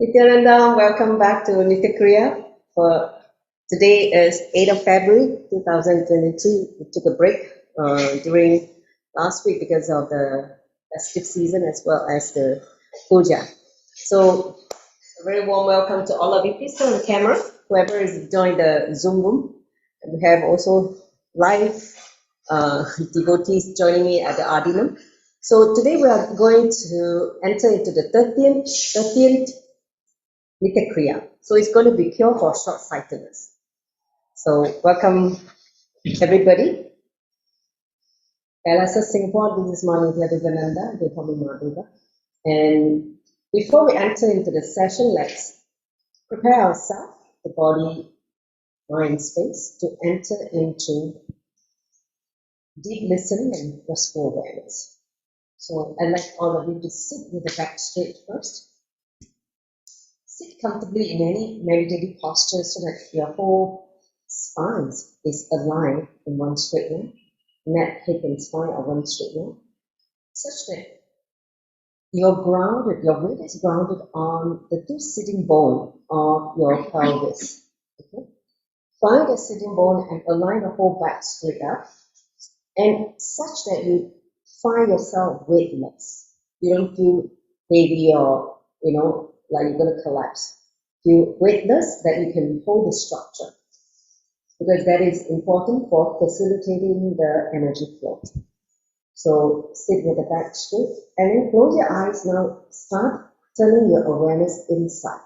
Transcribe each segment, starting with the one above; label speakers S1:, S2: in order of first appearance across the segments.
S1: Nithyananda, welcome back to Nithya Kriya. For today is 8th of February 2022. We took a break during last week because of the festive season as well as the puja. So a very warm welcome to all of you. Please turn on camera, whoever is joined the Zoom room. And we have also live devotees joining me at the Ardinam. So today we are going to enter into the 13th Nithya Kriya. So it's going to be cure for short-sightedness. So welcome everybody. LSS Singapore, this is Nithya Kriya, they call me Madhuva. And before we enter into the session, let's prepare ourselves, the body, mind, space, to enter into deep listening and restful awareness. So I'd like all of you to sit with the back straight first. Sit comfortably in any meditative posture so that your whole spine is aligned in one straight line. Neck, hip, and spine are one straight line, such that you're grounded, your weight is grounded on the two sitting bone of your pelvis. Okay? Find a sitting bone and align the whole back straight up, and such that you find yourself weightless. You don't feel heavy or, like you're going to collapse. Feel weightless, that you can hold the structure, because that is important for facilitating the energy flow. So sit with the back straight and then close your eyes. Now start turning your awareness inside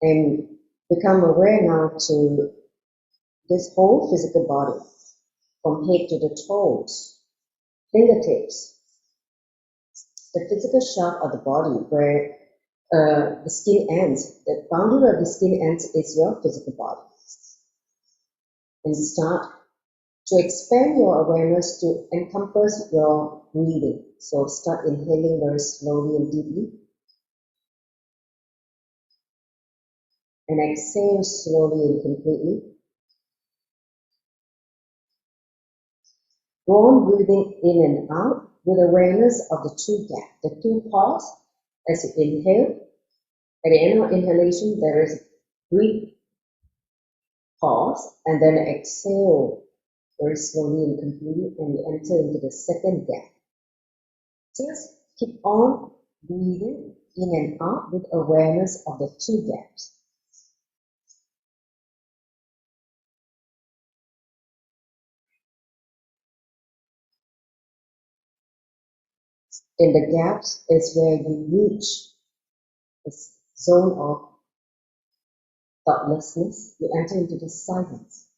S1: and become aware now to this whole physical body, from head to the toes, fingertips, the physical shaft of the body where the skin ends. The boundary of the skin ends is your physical body. And start to expand your awareness to encompass your breathing. So start inhaling very slowly and deeply. And exhale slowly and completely. Go on breathing in and out with awareness of the two gaps, the two pause as you inhale. At the end of inhalation, there is brief pause, and then exhale very slowly and completely, and you enter into the second gap. Just keep on breathing in and out with awareness of the two gaps. In the gaps is where you reach this zone of thoughtlessness. You enter into the silence.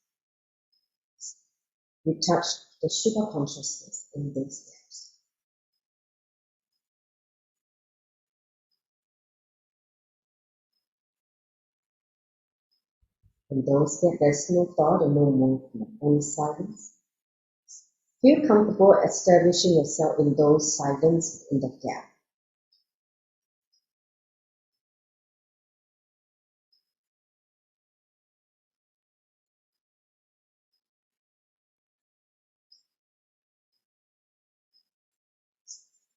S1: You touch the Shiva consciousness in those gaps. In those gaps, there's no thought and no movement, only silence. Feel comfortable establishing yourself in those silence in the gap.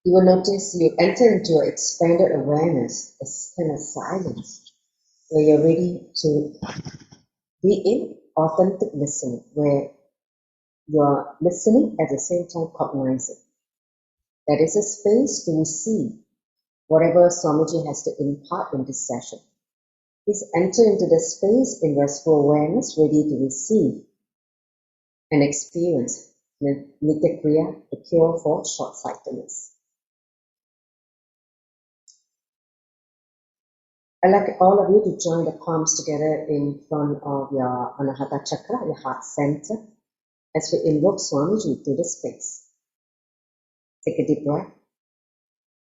S1: You will notice you enter into an expanded awareness, this kind of silence, where you're ready to be in authentic listening, where you're listening at the same time cognizing. That is a space to receive whatever Swamiji has to impart in this session. Please enter into the space in restful awareness, ready to receive and experience Nithya Kriya, the cure for short-sightedness. I'd like all of you to join the palms together in front of your Anahata Chakra, your heart center, as we invoke Swamiji to the space. Take a deep breath.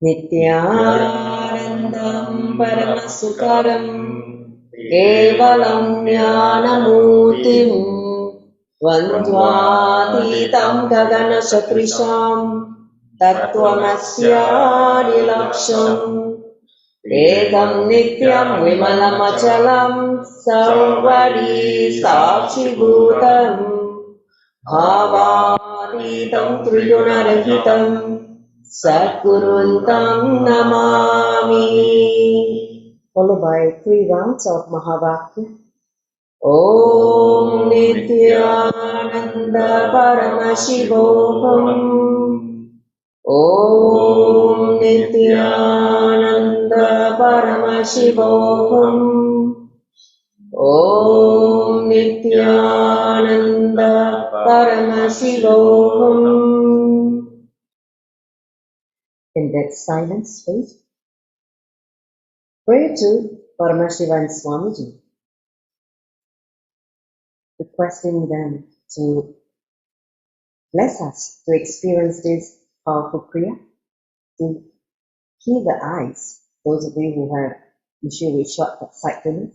S1: Nityanandam Paramashuvam Kevalam Jnanamutim Vandvatitam Gagana Satrisham Tattvamasya Nilaksham Ekam Nityam Vimalamachalam Sarvari Sakshi Bhutam Bhavaditam Triyunarahitam Satguruntam Namami. followed by 3 rounds of Mahavakya. Om Nithyananda Paramashivam. Om Nithyananda Paramashivam. Om Nithyananda Paramashivam. In that silent space, pray to Paramashivan Swamiji, requesting them to bless us to experience this powerful Kriya, to heal the eyes, those of you who have issue with short-sightedness.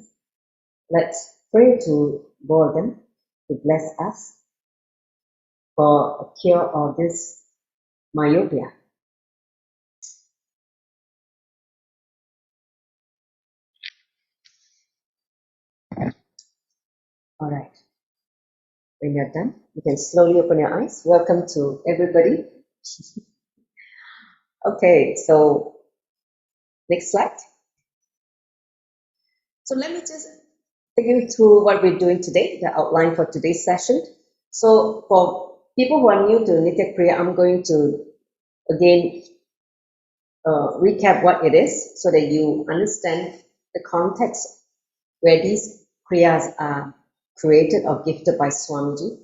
S1: Let's pray to both them to bless us for a cure of this myopia. All right. When you're done, you can slowly open your eyes. Welcome to everybody. Okay, so next slide. So let me just take you through what we're doing today, the outline for today's session. So for people who are new to Nithya Kriya, I'm going to again recap what it is so that you understand the context where these Kriyas are created or gifted by Swamiji,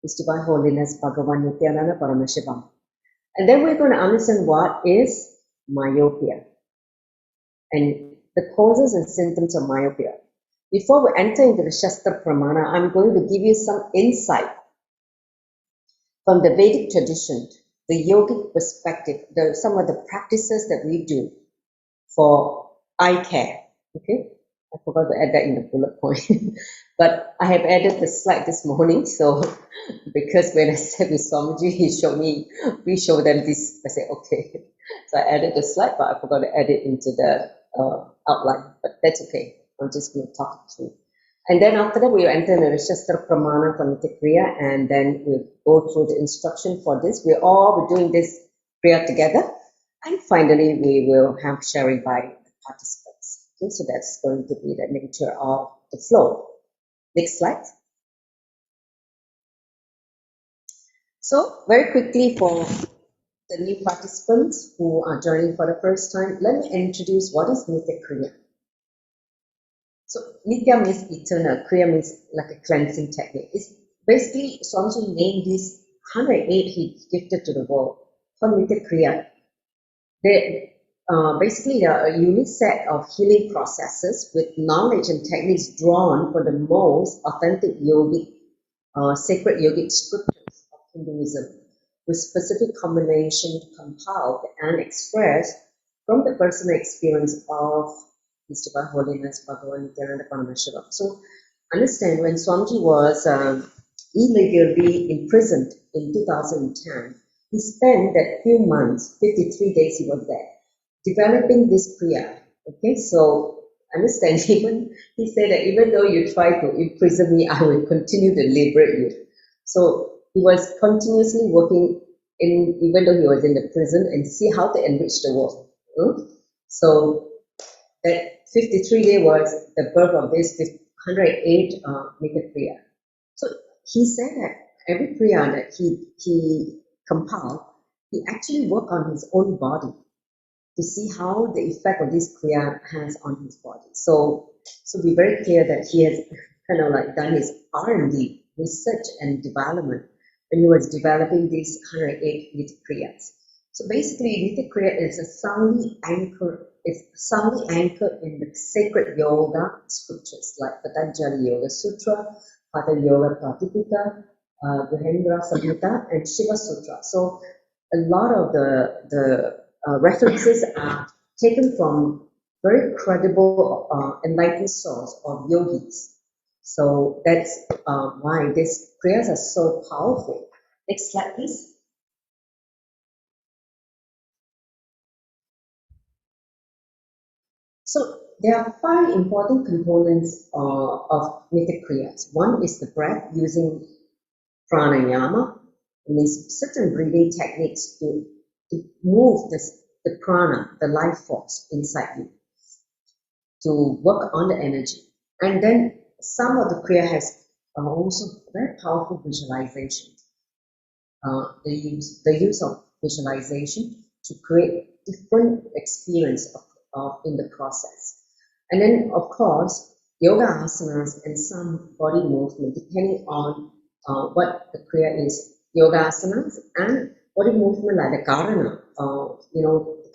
S1: His Divine Holiness Bhagavan Nithyananda Paramashivam. And then we're going to understand what is myopia and the causes and symptoms of myopia. Before we enter into the Shastra Pramana, I'm going to give you some insight from the Vedic tradition, the yogic perspective, some of the practices that we do for eye care. Okay, I forgot to add that in the bullet point, but I have added the slide this morning. So because when I said with Swamiji, he showed me, we show them this. I said okay, so I added the slide, but I forgot to add it into the outline. But that's okay. I'm just going to talk it through. And then after that, we'll enter the Shastra Pramana for Nithya Kriya, and then we'll go through the instruction for this. We're doing this Kriya together. And finally, we will have sharing by the participants. Okay, so that's going to be the nature of the flow. Next slide. So very quickly for the new participants who are joining for the first time, let me introduce what is Nithya Kriya. So Nithya means eternal, Kriya means like a cleansing technique. It's basically Swamiji named this 108 he gifted to the world for Nithya Kriya. They basically a unique set of healing processes with knowledge and techniques drawn from the most authentic yogic, sacred yogic scriptures of Hinduism, with specific combination compiled and expressed from the personal experience of His Divine Holiness Bhagavan Nithyananda Paramashivam. So understand, when Swamiji was illegally imprisoned in 2010, he spent that few months, 53 days he was there, developing this Kriya. Okay, so understand, even he said that even though you try to imprison me, I will continue to liberate you. So he was continuously working even though he was in the prison, and see how to enrich the world. So that 53 day was the birth of this 108 Nithya Kriya. So he said that every Kriya that he compiled, he actually worked on his own body to see how the effect of this Kriya has on his body. So be very clear that he has kind of like done his R&D, research and development, when he was developing these 108 Nithya Kriyas. So basically, Nithya Kriya is soundly anchored in the sacred yoga scriptures like Patanjali Yoga Sutra, Hatha Yoga Pratipika, Guhendra Samhita, and Shiva Sutra. So a lot of the references are taken from very credible enlightened source of yogis. So that's why these prayers are so powerful. Next slide, please. So there are 5 important components of Nithya Kriyas. One is the breath using pranayama, means certain breathing techniques to move the prana, the life force inside you, to work on the energy. And then some of the Kriya has also very powerful visualization. The use of visualization to create different experience in the process. And then, of course, yoga asanas and some body movement, depending on what the Kriya is. Yoga asanas and body movement like the Karana.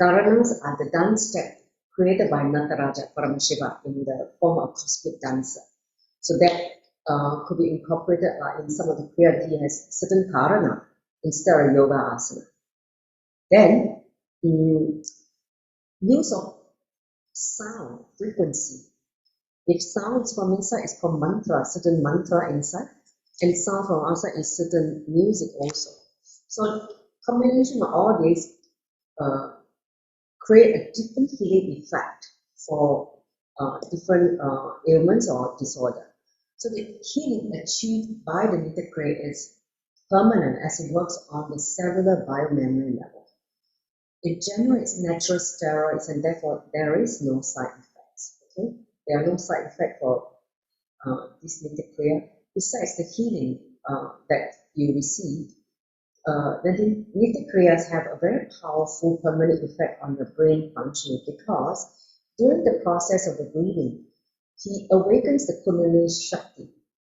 S1: Karanas are the dance step created by HDH Paramashivam in the form of cosmic dancer. So that could be incorporated in some of the Kriya. He has certain Karana instead of yoga asana. Then, use of sound, frequency. If sound is from inside, it's called mantra, certain mantra inside, and sound from outside is certain music also. So, combination of all these create a different healing effect for different ailments or disorder. So, the healing achieved by the Nithya Kriya is permanent as it works on the cellular biomemory level. It generates natural steroids and therefore there is no side effects. Okay? There are no side effects for this Nithya Kriya. Besides the healing that you receive, the Nithya Kriyas have a very powerful permanent effect on the brain functioning because during the process of the breathing, he awakens the Kundalini Shakti,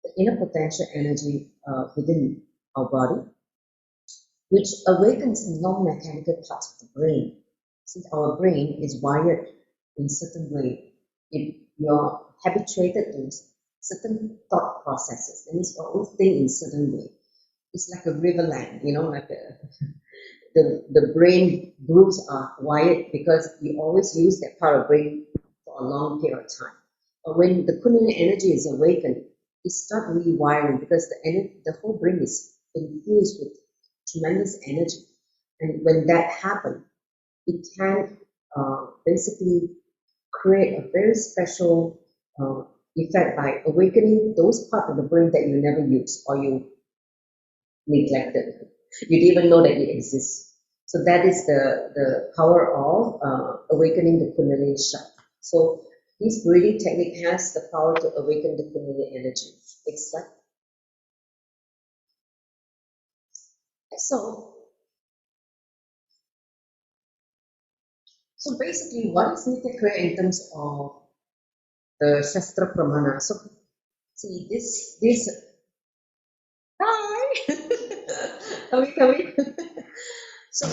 S1: the inner potential energy within our body, which awakens non-mechanical parts of the brain. Since our brain is wired in certain way, if you're habituated to certain thought processes, then it's always think in certain way. It's like a riverland, like the brain grooves are wired because we always use that part of brain for a long period of time. But when the Kundalini energy is awakened, it starts rewiring because the whole brain is infused with tremendous energy. And when that happens, it can basically create a very special effect by awakening those parts of the brain that you never use or you neglected. You didn't even know that it exists. So that is the power of awakening the Kundalini Shakti. So this breathing technique has the power to awaken the Kundalini energy. Next slide. So basically, what is Nithya Kriya in terms of the Shastra Pramana? So see this hi come in. So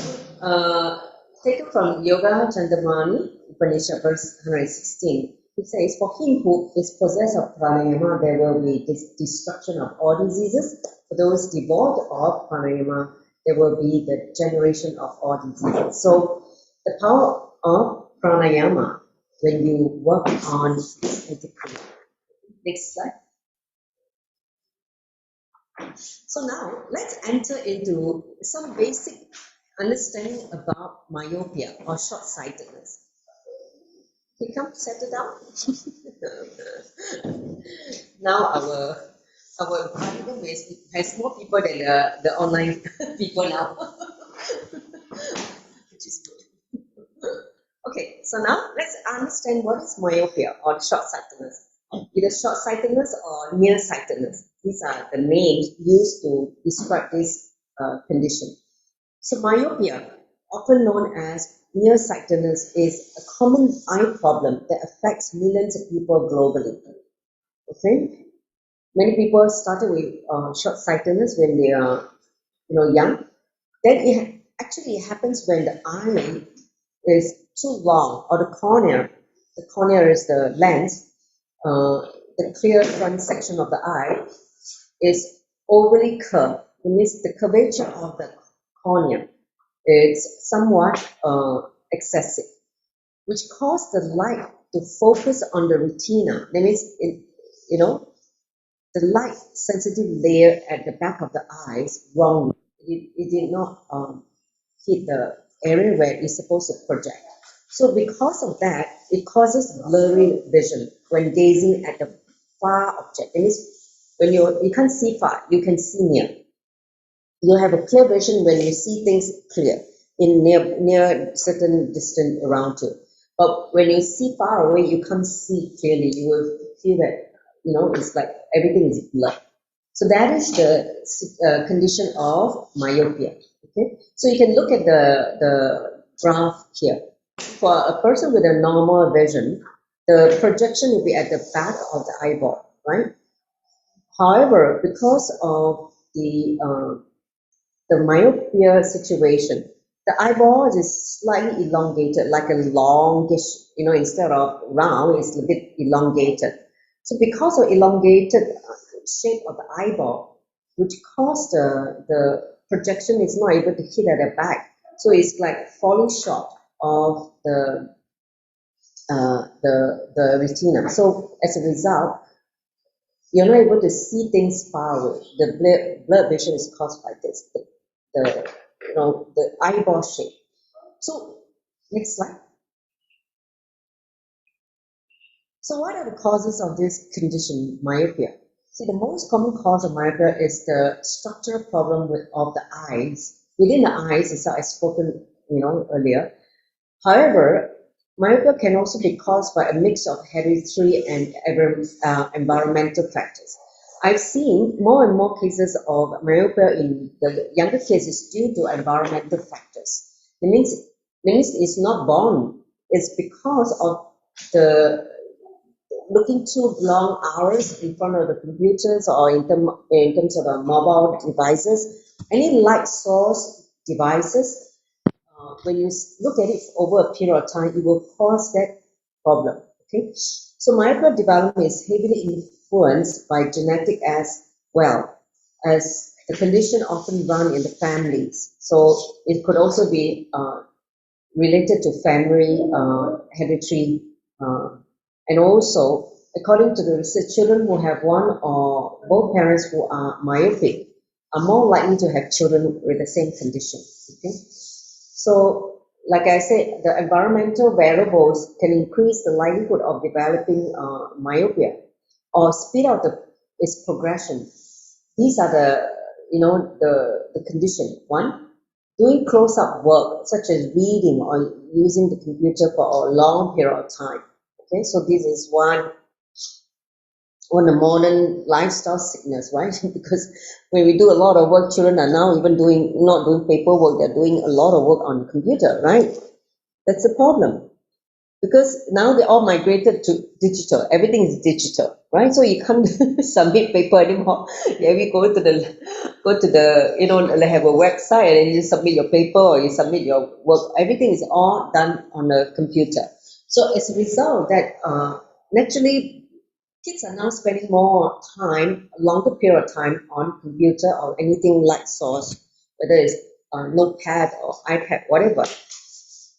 S1: taken from Yoga Chandamani Upanishad verse 116. It says, for him who is possessed of pranayama, there will be destruction of all diseases. For those devoid of pranayama, there will be the generation of all diseases. So the power of pranayama when you work on Nithya Kriya. Next slide. So now let's enter into some basic understanding about myopia or short-sightedness. Okay, come settle down. Now our parliament has more people than the online people now, which is good. Okay, so now let's understand what is myopia or short-sightedness. Either short-sightedness or near-sightedness. These are the names used to describe this condition. So myopia, often known as nearsightedness, is a common eye problem that affects millions of people globally. Okay, many people started with short-sightedness when they are, young. Then it actually happens when the eye is too long, or the cornea. The cornea is the lens. The clear front section of the eye is overly curved. It means the curvature of the cornea is somewhat excessive, which causes the light to focus on the retina. That means, the light sensitive layer at the back of the eye is wrong. It did not hit the area where it's supposed to project. So because of that, it causes blurry vision when gazing at the far object. That means when you can't see far, you can see near. You have a clear vision when you see things clear in near certain distance around you. But when you see far away, you can't see clearly. You will feel that, it's like everything is blurred. So that is the condition of myopia. Okay, so you can look at the graph here. For a person with a normal vision, the projection will be at the back of the eyeball, right? However, because of the myopia situation, the eyeball is slightly elongated, like a longish, instead of round, it's a bit elongated. So because of elongated shape of the eyeball, which caused the projection is not able to hit at the back. So it's like falling short of the retina. So as a result, you're not able to see things far away. The blurred vision is caused by this, the eyeball shape. So next slide. So what are the causes of this condition, myopia? See, the most common cause of myopia is the structural problem of the eyes. Within the eyes, as I spoken, earlier. However, myopia can also be caused by a mix of hereditary and environmental factors. I've seen more and more cases of myopia in the younger cases due to environmental factors. It means it's not born. It's because of the looking too long hours in front of the computers or in terms of the mobile devices, any light source devices. When you look at it over a period of time, it will cause that problem. Okay, so myopia development is heavily influenced by genetic as well as the condition often run in the families. So it could also be related to family hereditary, and also according to the research, children who have one or both parents who are myopic are more likely to have children with the same condition. Okay. So, like I said, the environmental variables can increase the likelihood of developing myopia or speed up its progression. These are the condition. One, doing close-up work such as reading or using the computer for a long period of time. Okay, so this is one on the modern lifestyle sickness, right? Because when we do a lot of work, children are now even not doing paperwork, they're doing a lot of work on the computer, right? That's the problem. Because now they all migrated to digital. Everything is digital, right? So you can't submit paper anymore. Yeah, we go to the, they have a website and you submit your paper or you submit your work. Everything is all done on a computer. So as a result that naturally kids are now spending more time, a longer period of time on computer or anything light source, whether it's notepad or iPad, whatever.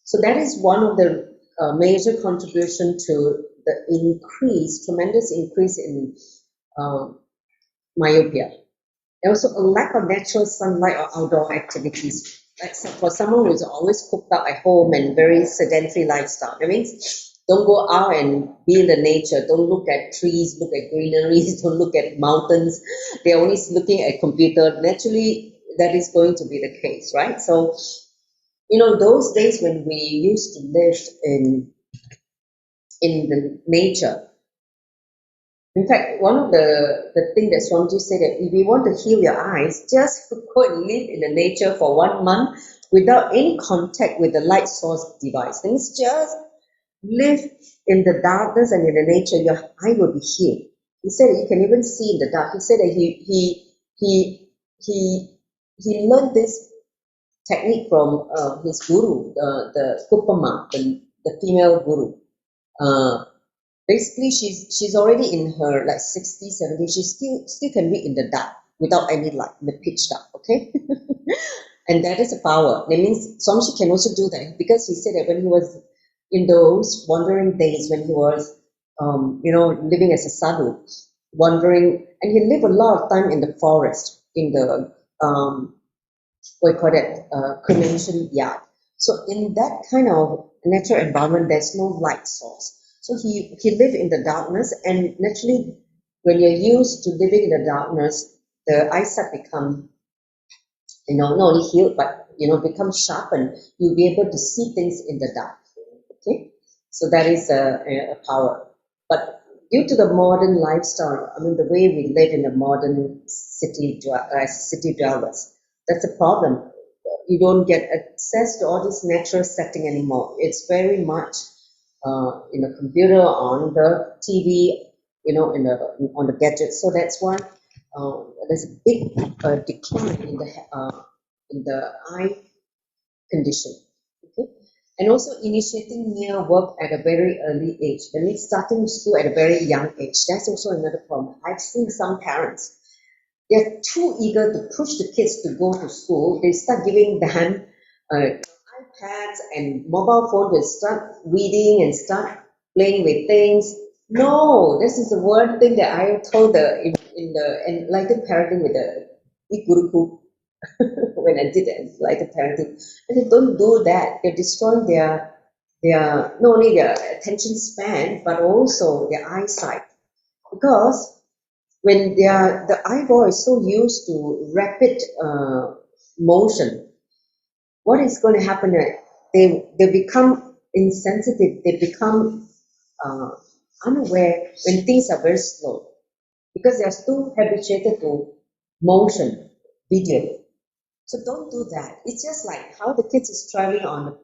S1: So that is one of the major contribution to the tremendous increase in myopia. And also a lack of natural sunlight or outdoor activities. Like for someone who is always cooped up at home and very sedentary lifestyle, that means don't go out and be in the nature. Don't look at trees, look at greeneries, don't look at mountains. They're only looking at computer. Naturally, that is going to be the case, right? So, those days when we used to live in the nature. In fact, one of the thing that Swamiji said that if you want to heal your eyes, just go and live in the nature for 1 month without any contact with the light source device. Means just live in the darkness and in the nature, your eye will be healed. He said that you can even see in the dark. He said that he learned this technique from his guru, the Kupama, the female guru. Basically, she's already in her like 60s, 70s. She still can read in the dark without any light, in the pitch dark. Okay, and that is a power. That means Swamiji can also do that because he said that when he was in those wandering days, when he was, living as a sadhu, wandering, and he lived a lot of time in the forest, in the what you call that, cremation yard. So in that kind of natural environment, there's no light source. So he lived in the darkness, and naturally, when you're used to living in the darkness, the eyesight become, not only healed, but become sharpened. You'll be able to see things in the dark. Okay. So that is a power. But due to the modern lifestyle, I mean, the way we live in the modern city dwellers, that's a problem. You don't get access to all this natural setting anymore. It's very much in the computer, on the TV, on the gadgets. So that's why there's a big decline in the eye condition. Okay? And also initiating near work at a very early age. That means starting school at a very young age. That's also another problem. I've seen some parents, they're too eager to push the kids to go to school. They start giving them iPads and mobile phone. They start reading and start playing with things. No, this is the one thing that I told in the enlightened parenting with the E-Gurukul when I did it, like a parenting. And they don't do that. They're destroying their not only their attention span but also their eyesight. Because when the eyeball is so used to rapid motion, what is going to happen? They become insensitive. They become unaware when things are very slow because they are still habituated to motion, video. So don't do that. It's just like how the kids is traveling on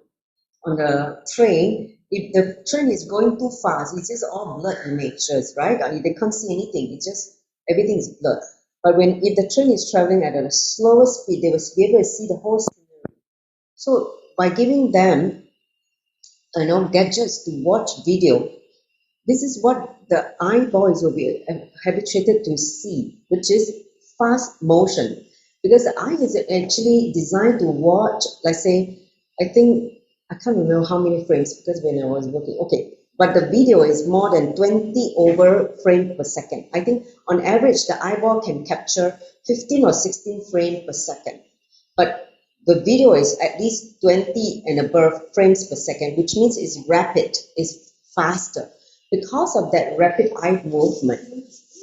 S1: the train. If the train is going too fast, it's just all blurred images, right? I mean, they can't see anything. It's just everything is blurred. But if the train is traveling at a slower speed, they will be able to see the whole scenery. So by giving them, gadgets to watch video, this is what the eyeballs will be habituated to see, which is fast motion. Because the eye is actually designed to watch, let's say, I think, I can't remember how many frames because when I was working, okay, but the video is more than 20 over frame per second. I think on average, the eyeball can capture 15 or 16 frames per second. But the video is at least 20 and above frames per second, which means it's rapid, it's faster. Because of that rapid eye movement,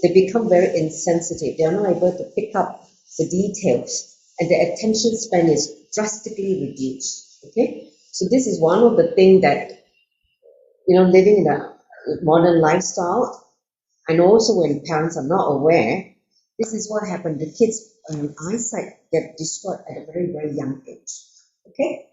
S1: they become very insensitive. They are not able to pick up the details, and their attention span is drastically reduced. Okay, so this is one of the things that living in a modern lifestyle, and also when parents are not aware, this is what happened. The kids' eyesight get destroyed at a very, very young age. Okay,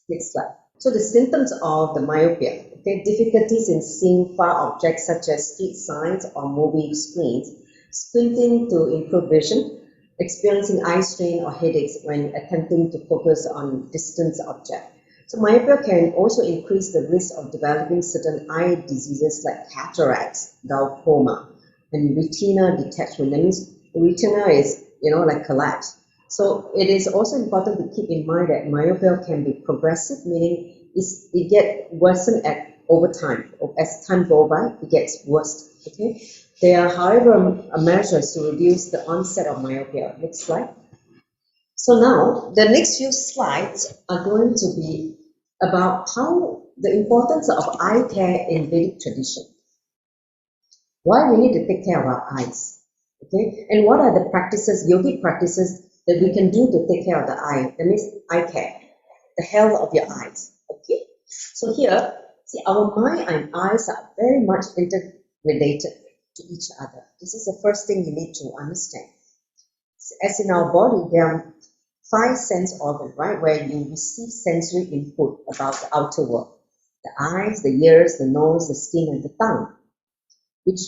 S1: next slide. So the symptoms of the myopia, okay, difficulties in seeing far objects such as street signs or movie screens, squinting to improve vision, experiencing eye strain or headaches when attempting to focus on distant objects. So myopia can also increase the risk of developing certain eye diseases like cataracts, glaucoma, and retina detachment. That means the retina is, like collapse. So it is also important to keep in mind that myopia can be progressive, meaning it gets worsened over time. As time goes by, it gets worse. Okay. There are, however, measures to reduce the onset of myopia. Next slide. So now, the next few slides are going to be about how the importance of eye care in Vedic tradition. Why we need to take care of our eyes. Okay, and what are the practices, yogic practices, that we can do to take care of the eye? That means eye care, the health of your eyes. Okay, so here, see, our mind and eyes are very much interrelated to each other. This is the first thing you need to understand. As in our body, there are 5 sense organs, right, where you receive sensory input about the outer world. The eyes, the ears, the nose, the skin, and the tongue, which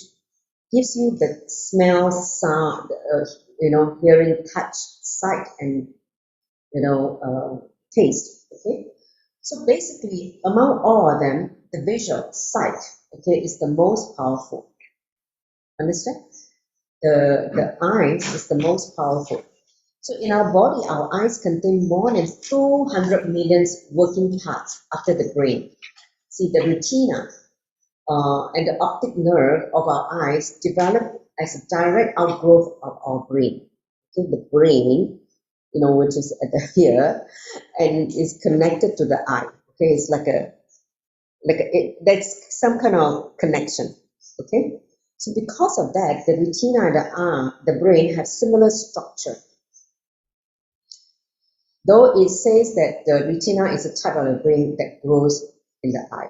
S1: gives you the smell, sound, hearing, touch, sight, and taste. Okay, so basically, among all of them, the visual sight, okay, is the most powerful. Understand? The eyes is the most powerful. So in our body, our eyes contain more than 200 million working parts after the brain. See, the retina and the optic nerve of our eyes develop as a direct outgrowth of our brain. Okay, the brain, which is at the here, and is connected to the eye. Okay, it's that's some kind of connection. Okay, so because of that, the retina and the brain have similar structure. Though it says that the retina is a type of the brain that grows in the eye.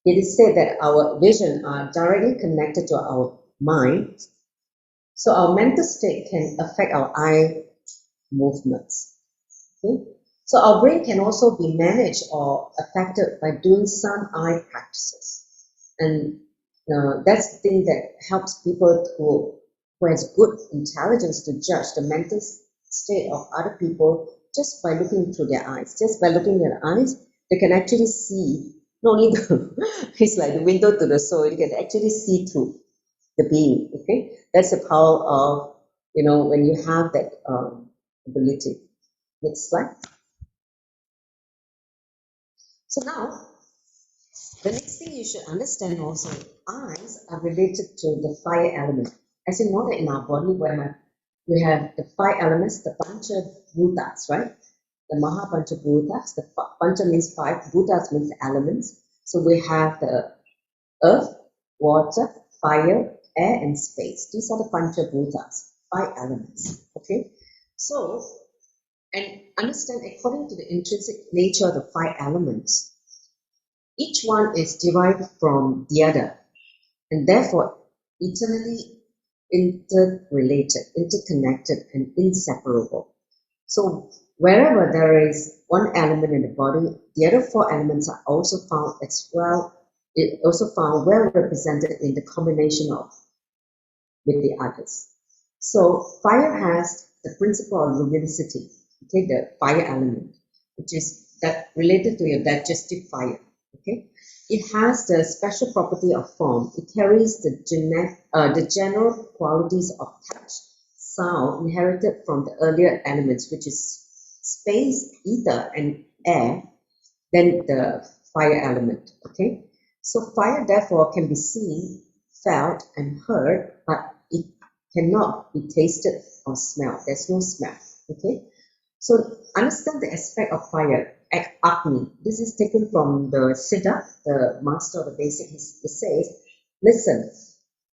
S1: it is said that our vision are directly connected to our mind. So our mental state can affect our eye movements. Okay? So our brain can also be managed or affected by doing some eye practices. And that's the thing that helps people who has good intelligence to judge the mental state of other people just by looking through their eyes. Just by looking at their eyes, they can actually see, not only it's like the window to the soul, you can actually see through the being. Okay, that's the power of, when you have that ability. Next slide. So now, the next thing you should understand also, eyes are related to the fire element. As you know that in our body, we have the five elements, the Pancha Bhutas, right? The Maha Pancha Bhutas. The Pancha means five, Bhutas means elements. So we have the earth, water, fire, air, and space. These are the Pancha Bhutas, five elements. Okay? So, and understand according to the intrinsic nature of the five elements, each one is derived from the other, and therefore eternally interrelated, interconnected, and inseparable. So wherever there is one element in the body, the other four elements are also found as well. It also found well represented in the combination with the others. So fire has the principle of luminosity. Okay, the fire element, which is that related to your digestive fire. Okay, it has the special property of form. It carries the general qualities of touch, sound inherited from the earlier elements, which is space, ether, and air. Then the fire element. Okay, so fire therefore can be seen, felt, and heard, but it cannot be tasted or smelled. There's no smell. Okay, so understand the aspect of fire. Agni. This is taken from the Siddha, the master of the basic. He says, listen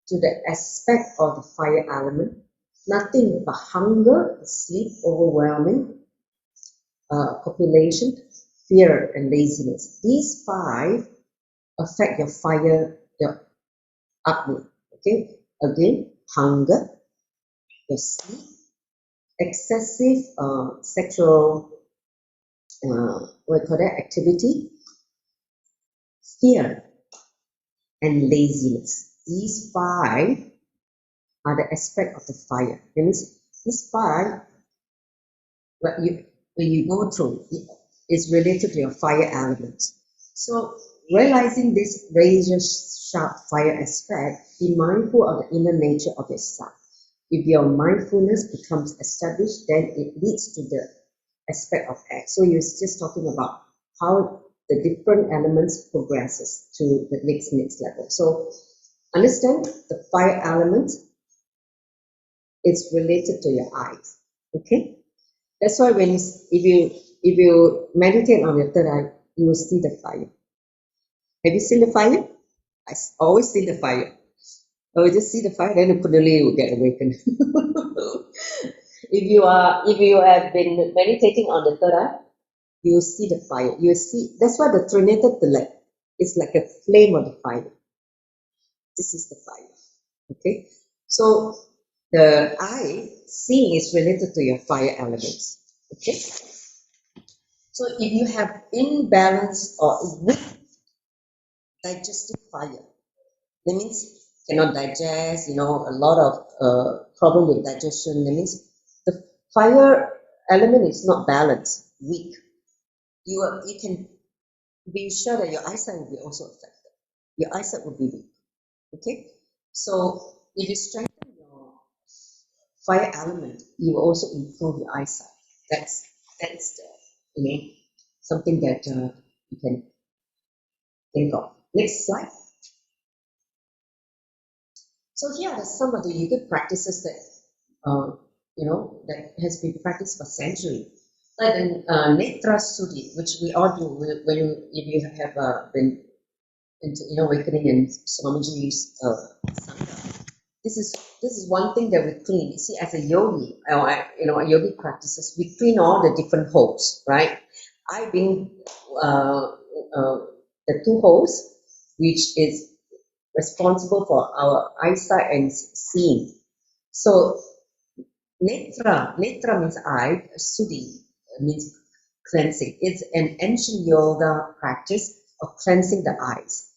S1: to the aspect of the fire element. Nothing but hunger, sleep, overwhelming, population, fear, and laziness. These five affect your fire, your Agni. Okay, again, hunger, your sleep, excessive sexual activity, fear, and laziness. These five are the aspect of the fire. That means these five, when you go through, is related to your fire element. So realizing this razor sharp fire aspect, be mindful of the inner nature of yourself. If your mindfulness becomes established, then it leads to the aspect of act. So you're just talking about how the different elements progresses to the next level. So understand the fire element is related to your eyes. Okay, that's why if you meditate on your third eye, you will see the fire. Have you seen the fire? I always see the fire. I will just see the fire, then Kundalini will get awakened. If you have been meditating on the third eye, you will see the fire. You will see. That's why the trinated tilak is like a flame of the fire. This is the fire. Okay. So the eye seeing is related to your fire elements. Okay. So if you have imbalance or weak digestive fire, that means cannot digest. A lot of problem with digestion. That means the fire element is not balanced, weak. You can be sure that your eyesight will be also affected. Your eyesight will be weak. Okay, so if you strengthen your fire element, you will also improve your eyesight. That's the something that you can think of. Next slide. So here are some of the yogic practices that that has been practiced for centuries. Like in Netra Sudhi, which we all do if you have been into awakening in Swamiji's Sangha. This is one thing that we clean. You see, as a yogi, a yogic practices, we clean all the different holes, right? I've been the two holes which is responsible for our eyesight and seeing. So netra means eye, suddhi means cleansing. It's an ancient yoga practice of cleansing the eyes.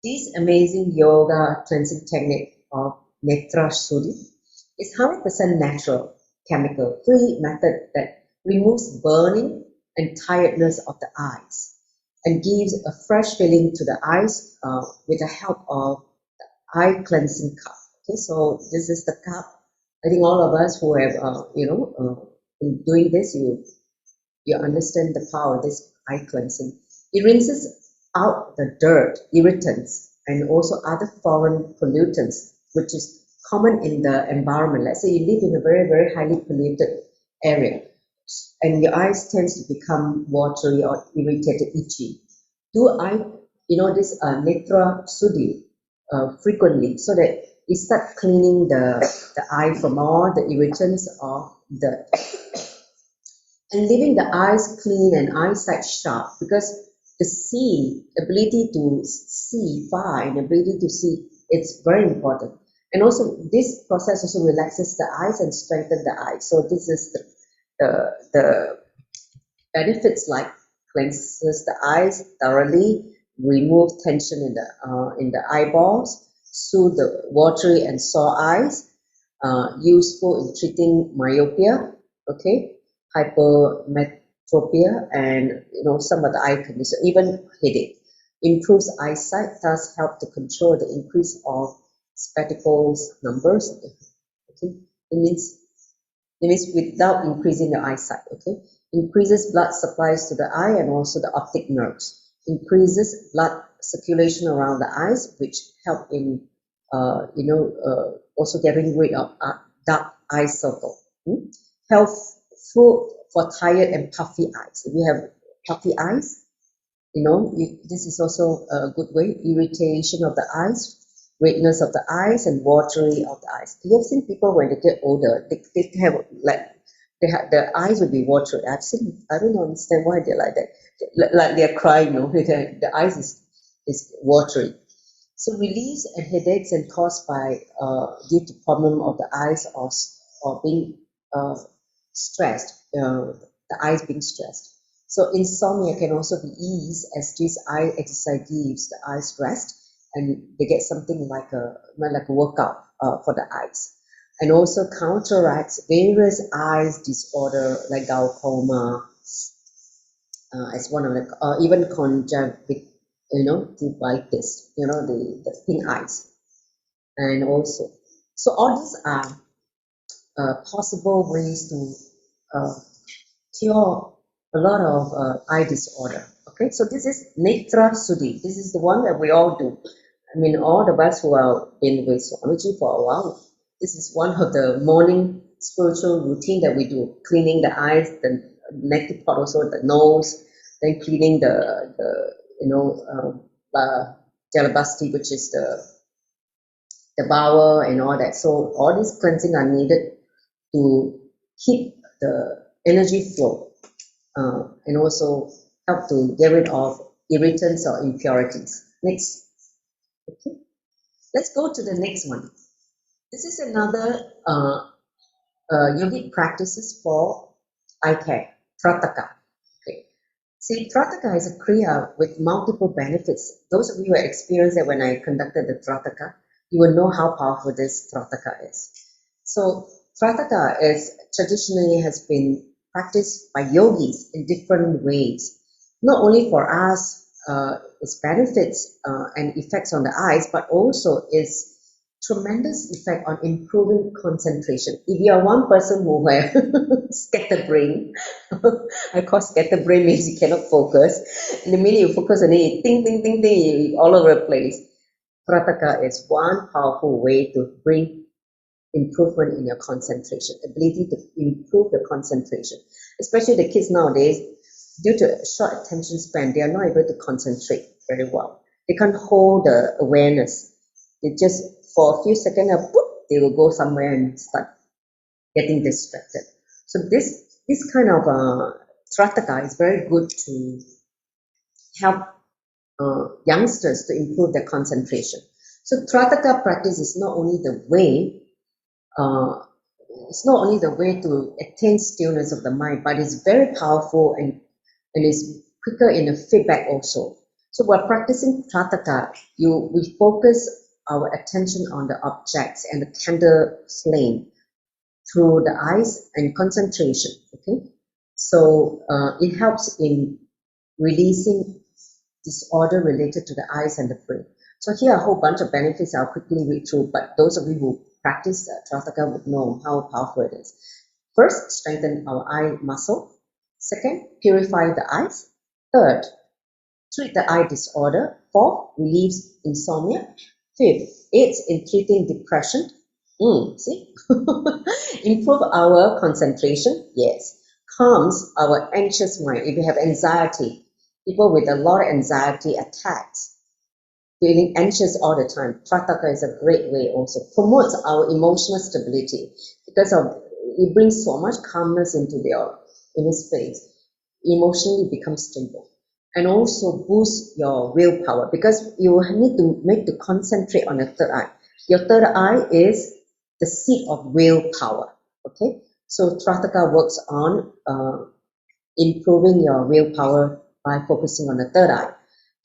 S1: This amazing yoga cleansing technique of netra suddhi is 100% natural, chemical-free method that removes burning and tiredness of the eyes and gives a fresh feeling to the eyes with the help of the eye cleansing cup. Okay, so this is the cup. I think all of us who have, in doing this, you understand the power of this eye cleansing. It rinses out the dirt, irritants, and also other foreign pollutants, which is common in the environment. Let's say you live in a very, very highly polluted area, and your eyes tends to become watery or irritated, itchy. This netra suddhi frequently, so that you start cleaning the eye from all the irritants or dirt, and leaving the eyes clean and eyesight sharp, because the ability to see far and ability to see, it's very important. And also this process also relaxes the eyes and strengthens the eyes. So this is the benefits, like cleanses the eyes thoroughly, remove tension in the eyeballs, soothe the watery and sore eyes, useful in treating myopia, okay, hypermetropia, and some of the eye conditions, even headache. Improves eyesight, thus help to control the increase of spectacles numbers. Okay, it means without increasing the eyesight. Okay, increases blood supplies to the eye and also the optic nerves. Increases blood circulation around the eyes, which help in also getting rid of dark eye circle. Helpful for tired and puffy eyes. If you have puffy eyes, this is also a good way. Irritation of the eyes, redness of the eyes, and watery of the eyes. You have seen people when they get older, they have their eyes will be watery. I don't understand why they're like that. Like they're crying, the eyes is watery. So release and headaches and caused by due to problem of the eyes or being stressed, the eyes being stressed. So insomnia can also be eased as this eye exercise gives the eyes rest, and they get something like a workout for the eyes, and also counteracts various eyes disorder like glaucoma, as one of the even conjunctivitis, the pink eyes, and also so all these are possible ways to cure a lot of eye disorder. Okay, so this is netra suddhi. This is the one that we all do. I mean, all of us who have been with Swamiji for a while, this is one of the morning spiritual routine that we do. Cleaning the eyes, the neck part, also the nose, then cleaning the jalabasti, which is the bowel and all that. So all these cleansing are needed to keep the energy flow, and also help to get rid of irritants or impurities. Next. Okay. Let's go to the next one. This is another yogic practices for eye care, Trataka. Okay. See, Trataka is a Kriya with multiple benefits. Those of you who experienced it when I conducted the Trataka, you will know how powerful this Trataka is. So Trataka traditionally has been practiced by yogis in different ways, not only for us, its benefits and effects on the eyes, but also its tremendous effect on improving concentration. If you are one person who have scatterbrain, I call scatterbrain means you cannot focus. And the minute you focus on it, ding, ding, ding, ding, all over the place. Prataka is one powerful way to bring improvement in your concentration, ability to improve your concentration. Especially the kids nowadays, due to short attention span, they are not able to concentrate very well. They can't hold the awareness. They just, for a few seconds, they will go somewhere and start getting distracted. So this kind of Trataka is very good to help youngsters to improve their concentration. So Trataka practice is not only the way, to attain stillness of the mind, but it's very powerful and is quicker in a feedback also. So while practicing Prataka, we focus our attention on the objects and the candle flame through the eyes and concentration. Okay, so it helps in releasing disorder related to the eyes and the brain. So here are a whole bunch of benefits I'll quickly read through, but those of you who practice Trataka would know how powerful it is. First, strengthen our eye muscle. Second, purify the eyes. Third, treat the eye disorder. Fourth, relieves insomnia. Fifth, aids in treating depression. See? Improve our concentration. Yes. Calms our anxious mind. If you have anxiety, people with a lot of anxiety attacks, feeling anxious all the time, Prataka is a great way also. Promotes our emotional stability because it brings so much calmness into your inner space. Emotionally become stable. And also boost your willpower because you need to make to concentrate on the third eye. Your third eye is the seat of willpower. Okay, so Trataka works on improving your willpower by focusing on the third eye.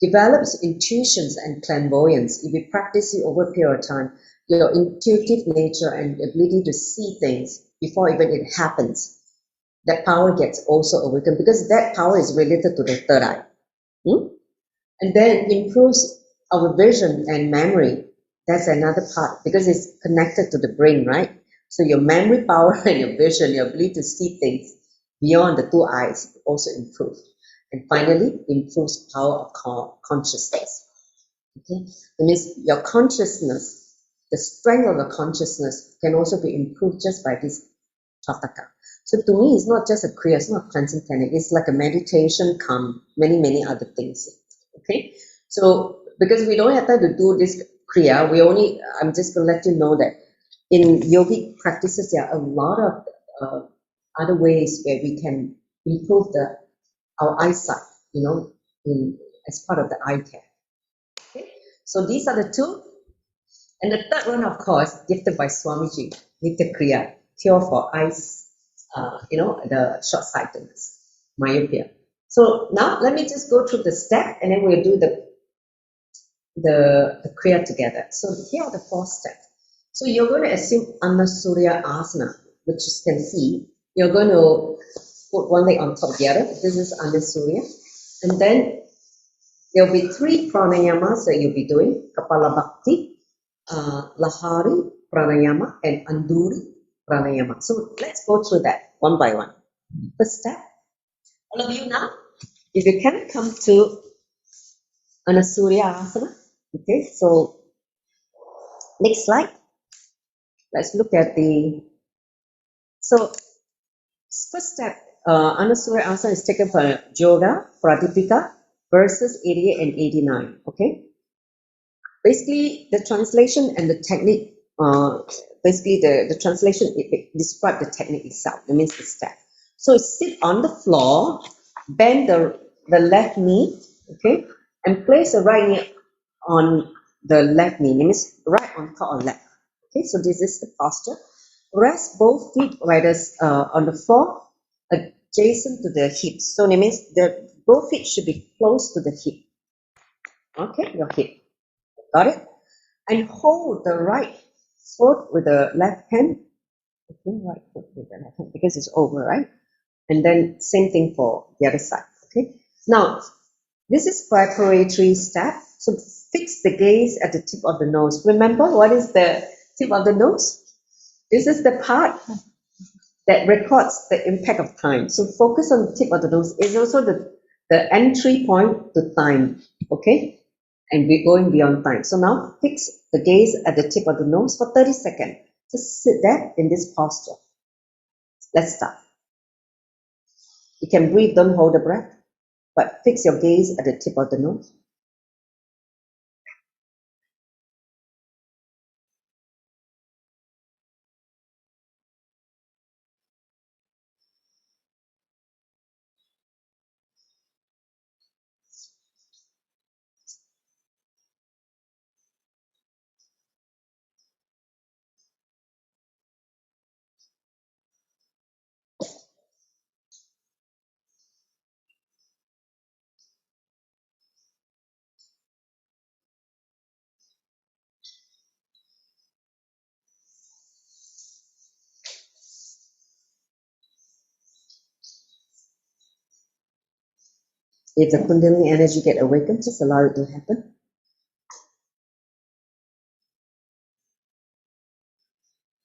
S1: Develops intuitions and clairvoyance. If you practice it over a period of time, your intuitive nature and ability to see things before even it happens, that power gets also awakened because that power is related to the third eye. And then improves our vision and memory. That's another part because it's connected to the brain, right? So your memory power and your vision, your ability to see things beyond the two eyes also improve. And finally, improves power of consciousness. Okay, that means your consciousness, the strength of the consciousness can also be improved just by this Trataka. So to me, it's not just a kriya, it's not a cleansing technique, it's like a meditation, many other things. Okay, so because we don't have time to do this kriya, I'm just going to let you know that in yogic practices, there are a lot of other ways where we can improve our eyesight, as part of the eye care. Okay, so these are the two. And the third one, of course, gifted by Swamiji, Nithya Kriya, cure for eyes, the short-sightedness, myopia. So now let me just go through the step and then we'll do the Kriya together. So here are the 4 steps. So you're going to assume Anasurya Asana, which you can see. You're going to put one leg on top of the other. This is Anasurya. And then there'll be 3 pranayamas that you'll be doing. Kapala Bhakti, Lahari Pranayama and Anduri Pranayama. So let's go through that one by one. First step, all of you now, if you can come to Anasurya Asana. Okay, so next slide. Let's look at so first step, Anasurya Asana is taken from Yoga Pradipika verses 88 and 89. Okay, basically the translation and the technique, the translation, it describes the technique itself, that means the step. So sit on the floor, bend the left knee, okay, and place the right knee on the left knee, that means right on top of left. Okay, so this is the posture. Rest both feet on the floor, adjacent to the hips. So that means both feet should be close to the hip. Okay, your hip. Got it? And hold the right foot with the left hand. Okay, right foot with the left hand because it's over, right? And then same thing for the other side. Okay. Now, this is preparatory step. So fix the gaze at the tip of the nose. Remember what is the tip of the nose? This is the part that records the impact of time. So focus on the tip of the nose. It's also the entry point to time. Okay. And we're going beyond time. So now fix the gaze at the tip of the nose for 30 seconds. Just sit there in this posture. Let's start. You can breathe, don't hold the breath, but fix your gaze at the tip of the nose. If the Kundalini energy get awakened, just allow it to happen.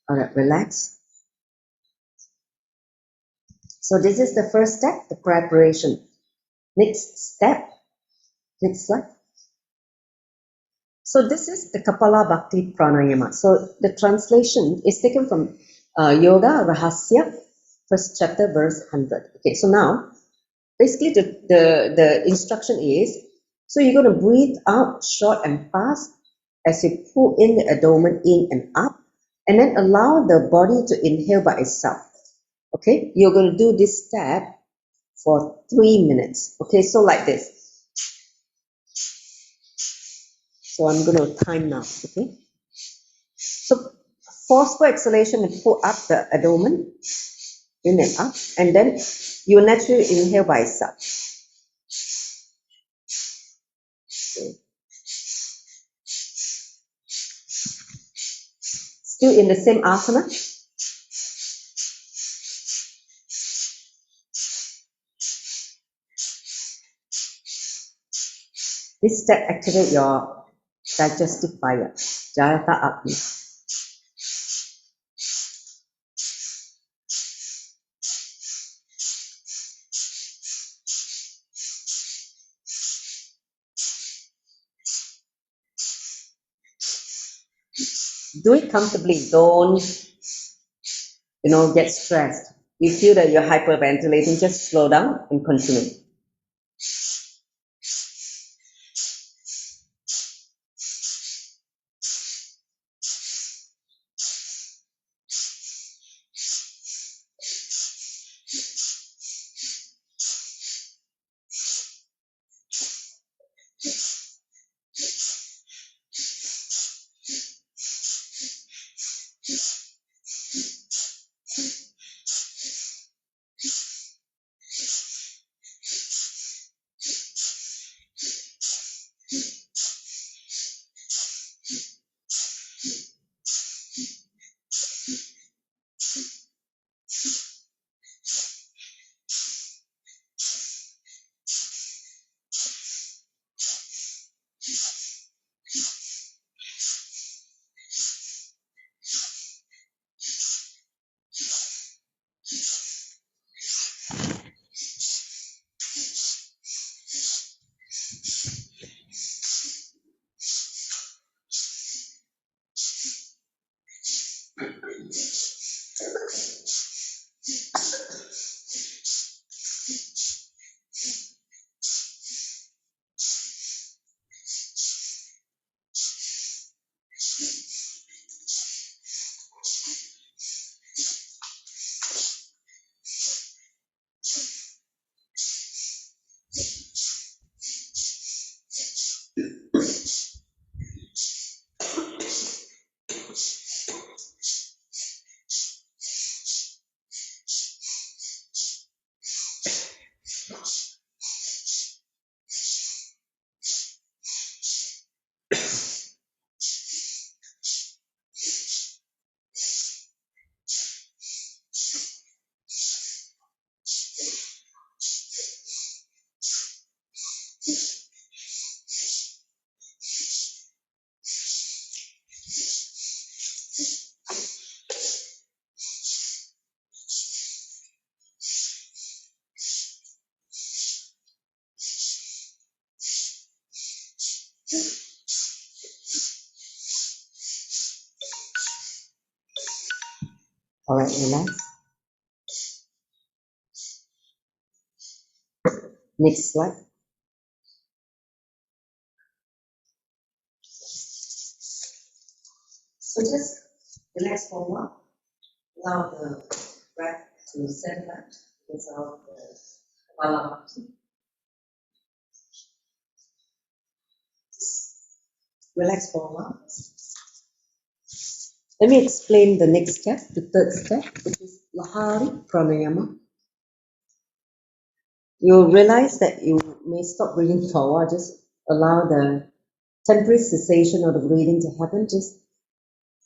S1: All right, relax. So this is the first step, the preparation. Next step, next slide. So this is the Kapala Bhakti Pranayama. So the translation is taken from Yoga Rahasya, first chapter, verse 100. Okay, so now, basically the instruction is, so you're going to breathe out short and fast as you pull in the abdomen in and up, and then allow the body to inhale by itself. Okay, you're going to do this step for 3 minutes. Okay, so like this. So I'm going to time now. Okay, so forceful exhalation and pull up the abdomen in and up, and then you will naturally inhale by itself. Okay. Still in the same asana. This step activates your digestive fire, Jayata Agni. Do it comfortably. Don't, get stressed. You feel that you're hyperventilating, just slow down and continue. All right, relax. Next slide. So just relax for a while. Allow the breath to settle out without the Kapalabhati. Relax for a while. Let me explain the next step, the third step, which is Lahari Pranayama. You'll realize that you may stop breathing for a while. Just allow the temporary cessation of the breathing to happen. Just,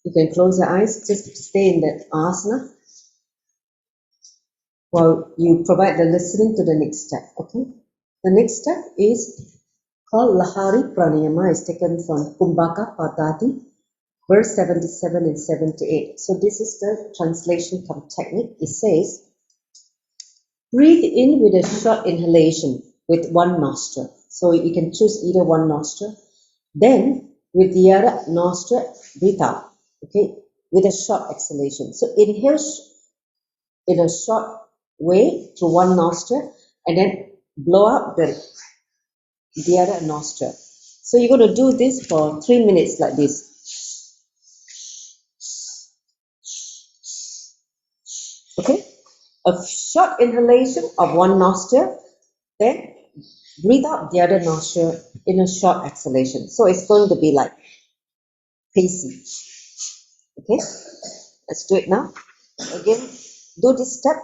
S1: you can close your eyes, just stay in that asana while you provide the listening to the next step, okay? The next step is called Lahari Pranayama. It's taken from Kumbhaka Padati, verse 77 and 78. So this is the translation from technique. It says, breathe in with a short inhalation with one nostril. So you can choose either one nostril. Then with the other nostril, breathe out. Okay, with a short exhalation. So inhale in a short way through one nostril and then blow out the other nostril. So you're going to do this for 3 minutes like this. Okay, a short inhalation of one nostril, then breathe out the other nostril in a short exhalation. So it's going to be like pacing. Okay, let's do it now. Again, do this step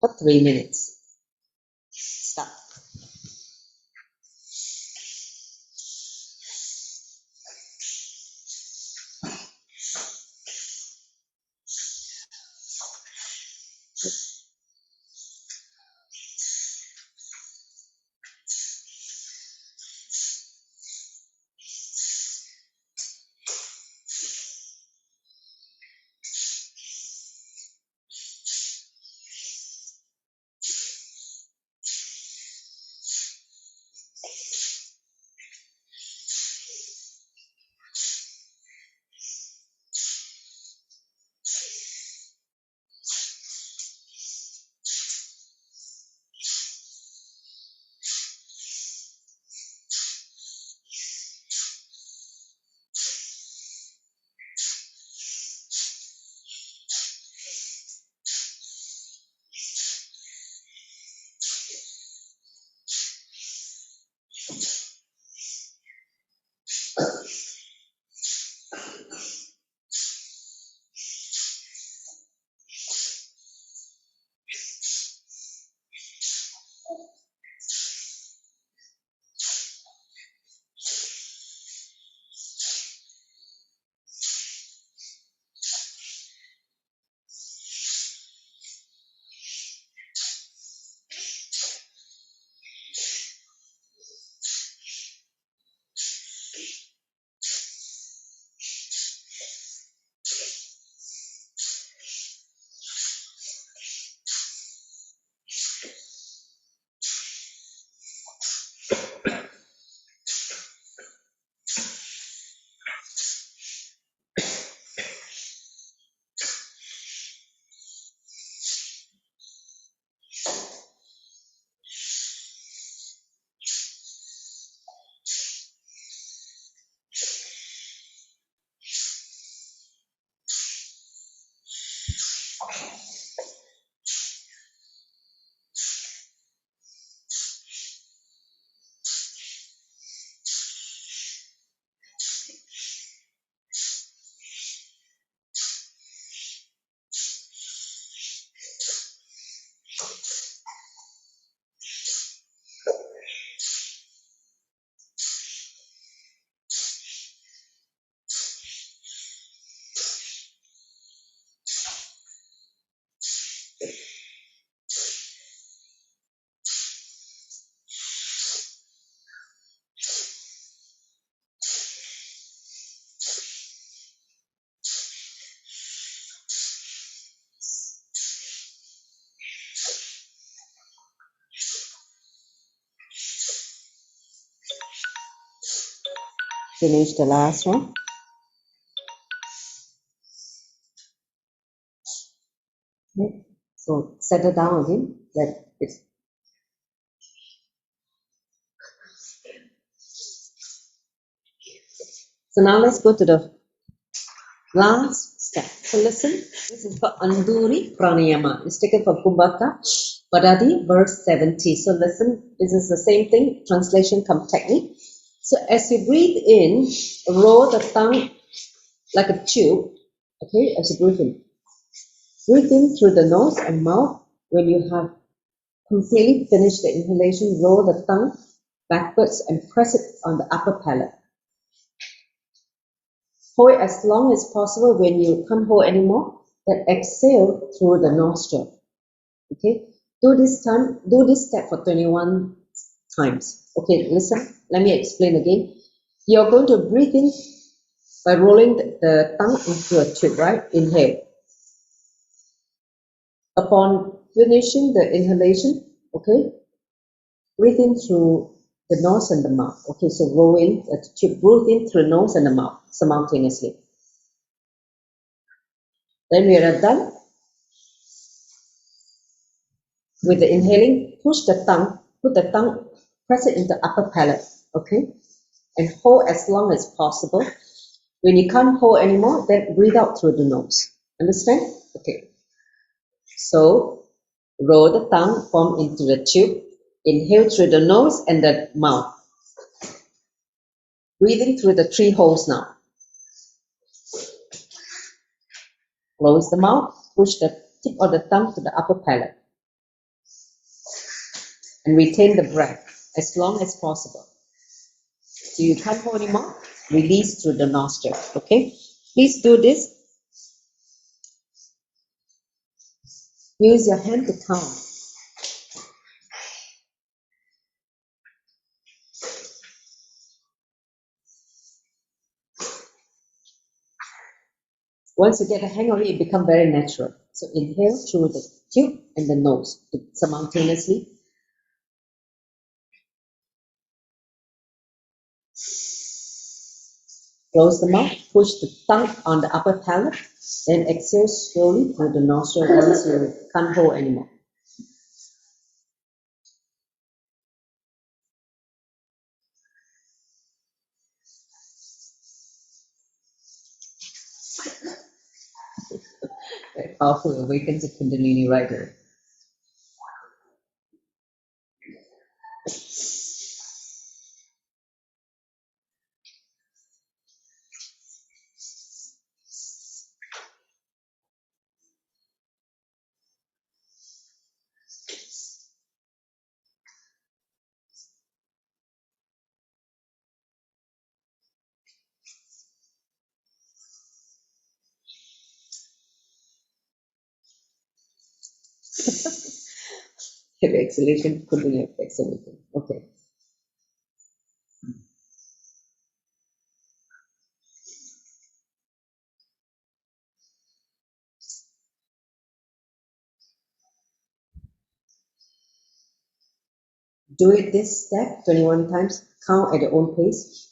S1: for 3 minutes. Start. Finish the last one. Okay. So settle down again. Let it. So now let's go to the last step. So listen, this is for Anduri Pranayama. It's taken from Kumbhaka Padati, verse 70. So listen, this is the same thing, translation come technique. So as you breathe in, roll the tongue like a tube. Okay, as you breathe in. Breathe in through the nose and mouth. When you have completely finished the inhalation, roll the tongue backwards and press it on the upper palate. Hold it as long as possible. When you can't hold anymore, then exhale through the nostril. Okay, do this step for 21 times. Okay, listen, let me explain again. You're going to breathe in by rolling the tongue into a tube, right? Inhale. Upon finishing the inhalation, okay, breathe in through the nose and the mouth. Okay, so roll in the tube, breathe in through the nose and the mouth simultaneously. Then we are done with the inhaling. Push the tongue, put the tongue, press it into the upper palate, okay, and hold as long as possible. When you can't hold anymore, then breathe out through the nose. Understand? Okay. So roll the tongue, form into the tube. Inhale through the nose and the mouth. Breathing through the 3 holes now. Close the mouth. Push the tip of the tongue to the upper palate. And retain the breath as long as possible. So you can't hold anymore. Release through the nostril. Okay? Please do this. Use your hand to count. Once you get the hang of it, it becomes very natural. So inhale through the tube and the nose simultaneously. Close the mouth, push the tongue on the upper palate, then exhale slowly through the nostril once you can't hold anymore. Very powerful, awakens the Kundalini right there. Heavy exhalation, Kundalini affects everything. Okay. Do it this step 21 times, count at your own pace.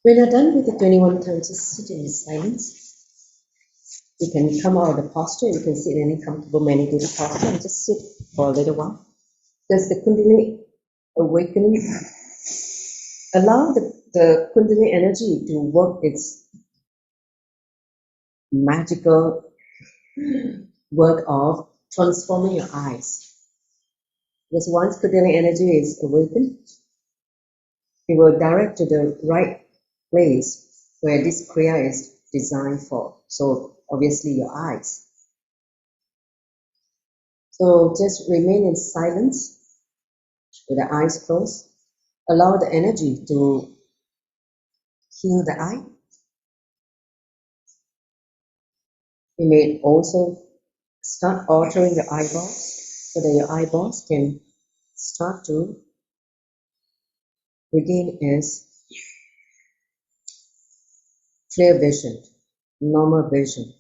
S1: When you're done with the 21 times, just sit in silence. You can come out of the posture, you can sit in any comfortable meditative posture and just sit for a little while. Because the Kundalini awakening, allow the Kundalini energy to work its magical work of transforming your eyes. Because once Kundalini energy is awakened, it will direct to the right place where this Kriya is designed for. So obviously your eyes. So just remain in silence with the eyes closed. Allow the energy to heal the eye. You may also start altering your eyeballs so that your eyeballs can start to regain its clear vision, normal vision.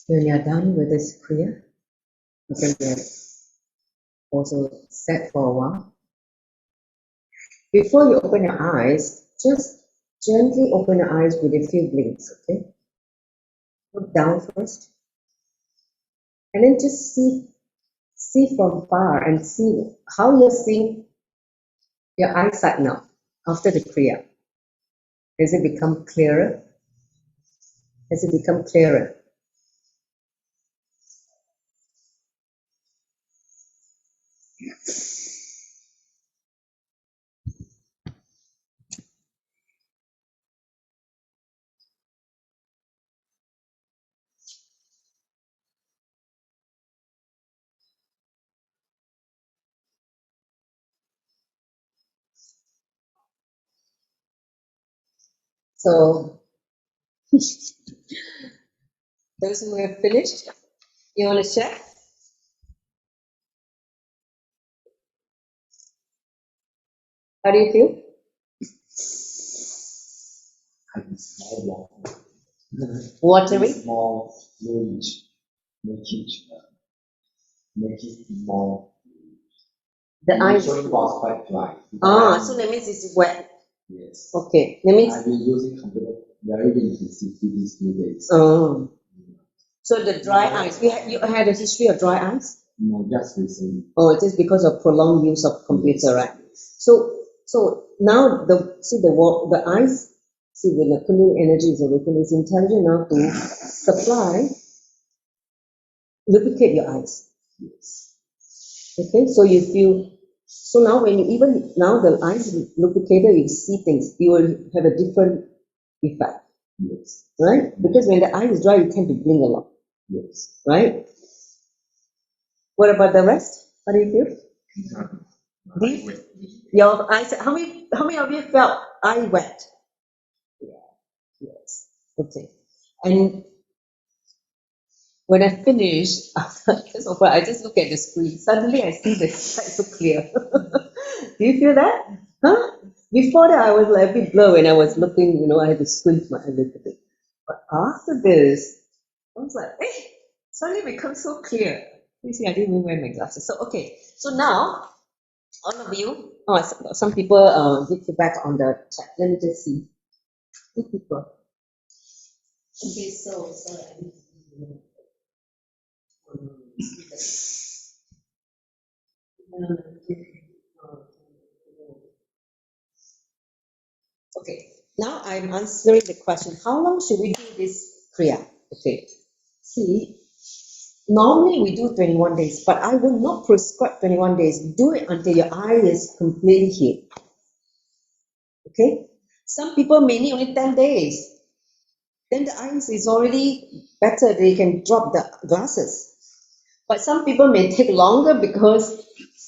S1: When you're done with this Kriya, you can get also set for a while. Before you open your eyes, just gently open your eyes with a few blinks, okay? Look down first, and then just see from far and see how you're seeing your eyesight now after the Kriya. Has it become clearer? Has it become clearer? So, those who have finished, you want to share? How do you feel? Watery?
S2: It's more bluish, make it more.
S1: The eyes.
S2: Usually was quite dry.
S1: So that means it's wet.
S2: Yes.
S1: Okay, that means.
S2: I've been using computer very intensively these few days.
S1: Oh. So the dry eyes, you had a history of dry eyes?
S2: No, just recently.
S1: Oh, it is because of prolonged use of computer, right? So now the eyes, see when the Kundalini energy is awakened, is intelligent now to supply, lubricate your eyes.
S2: Yes.
S1: Okay, so you feel, so now when you even, now the eyes lubricated, you see things, you will have a different effect.
S2: Yes.
S1: Right? Because when the eye is dry, you tend to blink a lot.
S2: Yes.
S1: Right? What about the rest? How do you feel? Your eyes, how many of you felt eye wet? Yeah. Yes. Okay. And when I finish, first of all, I just look at the screen. Suddenly I see the sight so clear. Do you feel that? Huh? Before that, I was like a bit blurred when I was looking, I had to squint my eye a little bit. But after this, I was like, hey, suddenly it becomes so clear. You see, I didn't even wear my glasses. So, okay. So now, all of you, some people give feedback on the chat. Let me just see. Two people. Okay, so sorry. Okay, now I'm answering the question, how long should we do this Kriya? Okay, see, normally we do 21 days, but I will not prescribe 21 days. Do it until your eye is completely healed. Okay, some people may need only 10 days. Then the eyes is already better, they can drop the glasses. But some people may take longer because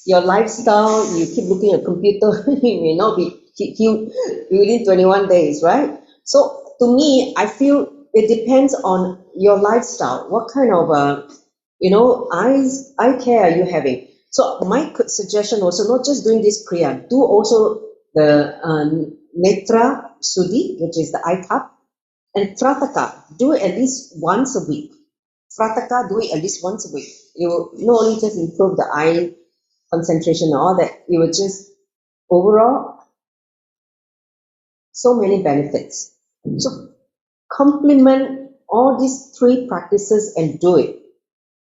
S1: your lifestyle, you keep looking at computer, you may not be healed within 21 days, right? So to me, I feel it depends on your lifestyle. What kind of, eye care are you having? So my suggestion also, not just doing this Kriya, do also the Netra Sudhi, which is the eye cup, and Trataka, do it at least once a week. Trataka, do it at least once a week. You not only just improve the eye concentration and all that, it will just overall so many benefits. So complement all these three practices and do it.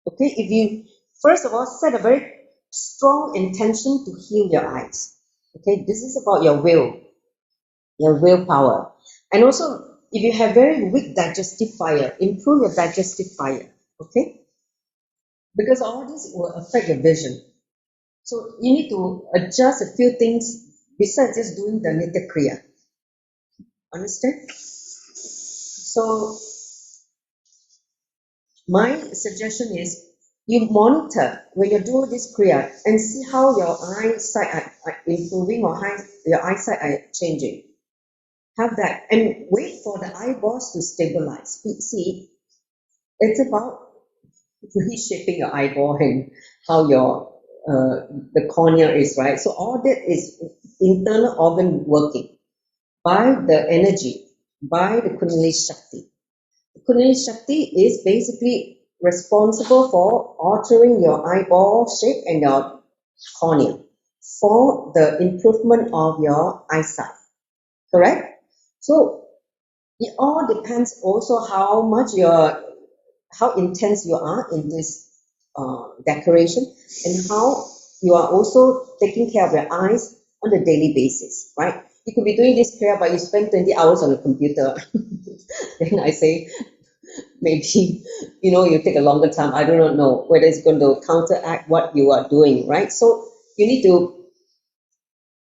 S1: Okay, if you first of all set a very strong intention to heal your eyes. Okay, this is about your willpower. And also, if you have very weak digestive fire, improve your digestive fire. Okay, because all this will affect your vision. So you need to adjust a few things besides just doing the Nithya Kriya. Understand? So my suggestion is you monitor when you do this Kriya and see how your eyesight are improving or how your eyesight are changing. Have that and wait for the eyeballs to stabilize. See, it's about reshaping your eyeball and how your the cornea is, right? So all that is internal organ working by the energy, by the Kundalini Shakti. The Kundalini Shakti is basically responsible for altering your eyeball shape and your cornea for the improvement of your eyesight. Correct? So it all depends also how intense you are in this decoration and how you are also taking care of your eyes on a daily basis, right? You could be doing this prayer, but you spend 20 hours on the computer. Then I say, maybe, you take a longer time. I do not know whether it's going to counteract what you are doing, right? So you need to,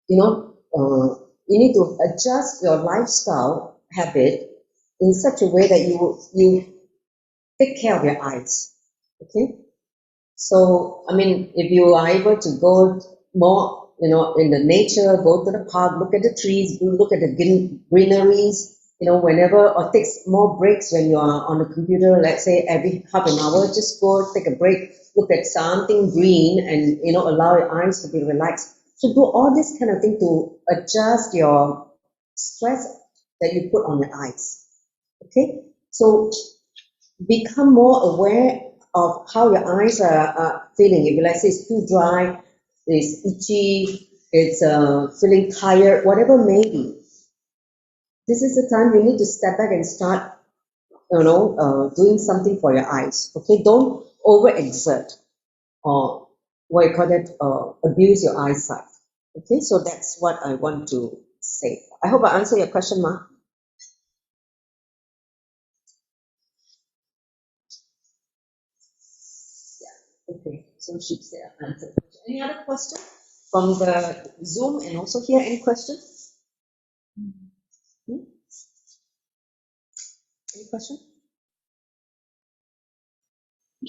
S1: you need to adjust your lifestyle habit in such a way that you take care of your eyes. Okay. So, I mean, if you are able to go more, in the nature, go to the park, look at the trees, look at the greeneries, whenever, or take more breaks when you are on the computer, let's say every half an hour, just go take a break, look at something green and, allow your eyes to be relaxed. So do all this kind of thing to adjust your stress that you put on your eyes. Okay? So become more aware of how your eyes are feeling. If let's say it's too dry, it's itchy, it's feeling tired, whatever may be. This is the time you need to step back and start, doing something for your eyes. Okay, don't overexert or what you call that, abuse your eyesight. Okay, so that's what I want to say. I hope I answer your question, Ma. Okay, so she said answer. Any other question from the Zoom and also here? Any questions? Any question?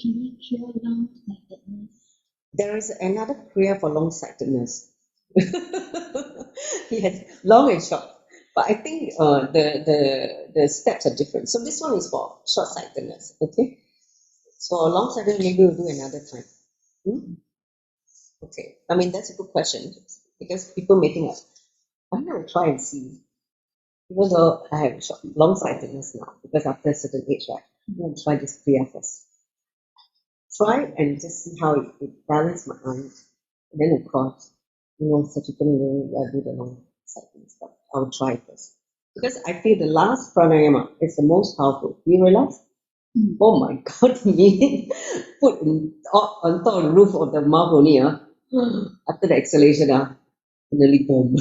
S3: Can we cure long-sightedness?
S1: There is another prayer for long-sightedness. Yes, long and short. But I think the steps are different. So this one is for short-sightedness. Okay. So long-sightedness maybe we'll do another time. Okay. I mean that's a good question because people may think, I'm gonna try and see. Even though I have long-sightedness now, because after a certain age, right, I'm going to try this prayer first. Try and just see how it balances my eyes. And then, of course, subsequently, I do the long-sightedness, but I'll try first. Because I feel the last pranayama is the most powerful. Do you realize? Oh my God, me put on top of the roof of the mouth only, after the exhalation, nearly boom.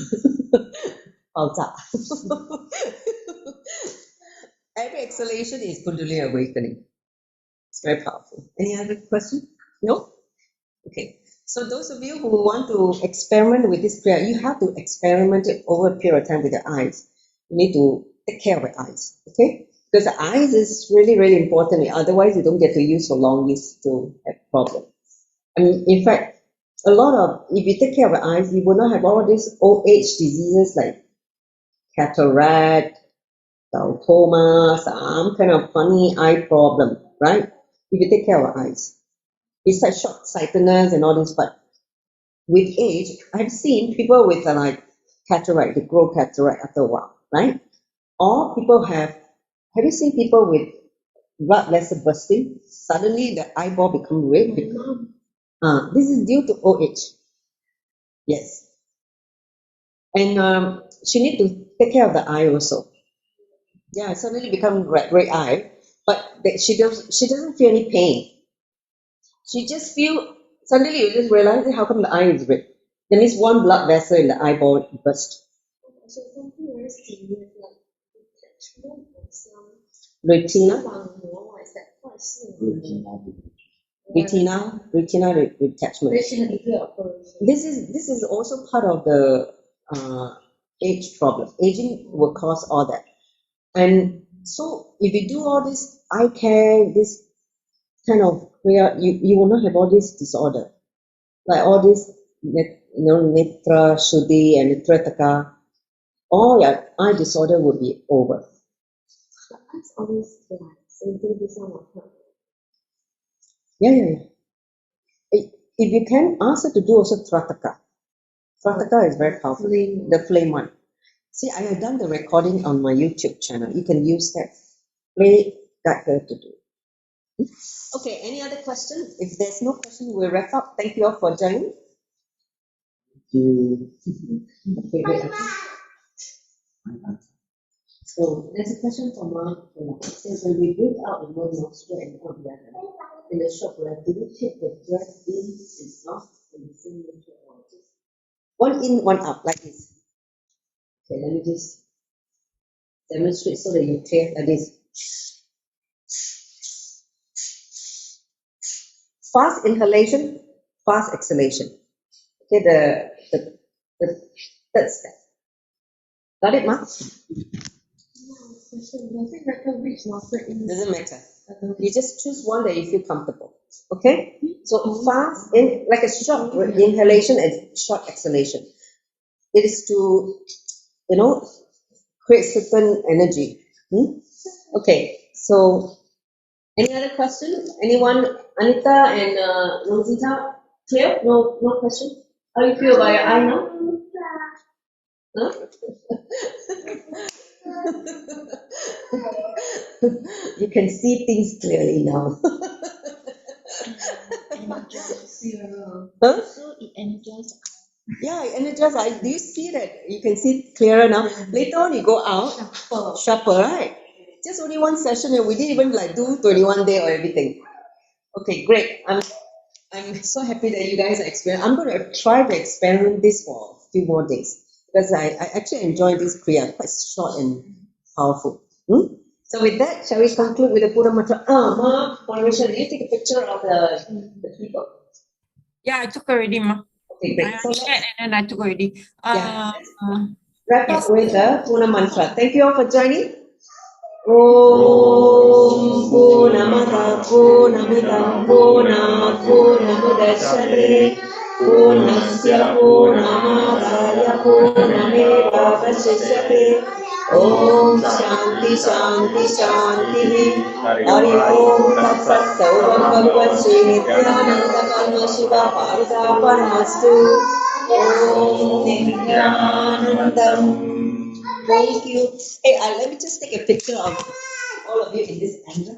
S1: 爆炸. Every exhalation is Kundalini awakening. It's very powerful. Any other question? No? Okay. So those of you who want to experiment with this prayer, you have to experiment it over a period of time with your eyes. You need to take care of your eyes, okay? Because the eyes is really, really important. Otherwise, you don't get to use for long use to have problems. I mean, in fact, if you take care of your eyes, you will not have all these old age diseases like cataract, glaucoma, some kind of funny eye problem, right? If you take care of our eyes. Besides short-sightedness and all this, but with age, I've seen people with cataract, they grow cataract after a while, right? Or people have you seen people with blood vessel bursting? Suddenly the eyeball become red. This is due to old age. Yes. And she need to take care of the eye also. Yeah, suddenly become red eye, but she doesn't feel any pain. She just feel suddenly you just realize how come the eye is red. That means one blood vessel in the eyeball burst.
S3: So something very serious like detachment or some
S1: Retina,
S3: is that quite serious?
S1: retina detachment. This is also part of the age problem. Aging will cause all that. And so if you do all this eye care, this kind of prayer, you will not have all this disorder. Like all this, Nitra, Shuddhi, and Nitrataka, all your eye disorder will be over.
S3: But that's always like something this one will help.
S1: Yeah. If you can, ask her to do also Trataka. Trataka is very powerful. The flame one. See, I have done the recording on my YouTube channel. You can use that. Play that her to do. Okay, any other question? If there's no question, we'll wrap up. Thank you all for joining. Okay, wait. So there's a question from Mark. It says when we breathe out in one nostril and out the other, in the short breath, do we take the breath in and out in the same nature or just one in, one out, like this? Okay, let me just demonstrate so that you're clear like this. Fast inhalation, fast exhalation. Okay, the third step. Got it, Mark? Doesn't matter. You just choose one that you feel comfortable. Okay? So fast in, like a short inhalation and short exhalation. It is to, create certain energy. Okay, so any other question? Anyone? Anita and Rosita? Clear? No question? How do you feel about your eye now? Huh? You can see things clearly now. Huh?
S3: So it energizes.
S1: Yeah, energize. Do you see that? You can see clearer now. Later on, you go out, sharper, right? Just only one session, and we didn't even like do 21 day or everything. Okay, great. I'm so happy that you guys are experiencing. I'm going to try to experiment this for a few more days because I actually enjoy this Kriya, quite short and powerful. So with that, shall we conclude with the Pura Mantra? Ma, Paramisha, did you take a picture of the people?
S4: Yeah, I took already, ma.
S1: Okay,
S4: I
S1: great. So
S4: shared
S1: let's
S4: and then I took already.
S1: wrap
S4: Yes.
S1: up with the Pura Mantra. Thank you all for joining. Om Purnamada Purnamidam Purnat Purnamudachyate Purnasya Purnamadaya Purnameva Vasishyate Om Shanti Shanti Shanti Hari Om Tat Sat Saubham Bhagavan Nithyananda Paramashivam Paramastu Om Nithyanandam. Thank you. Hey, let me just take a picture of all of you in this angle.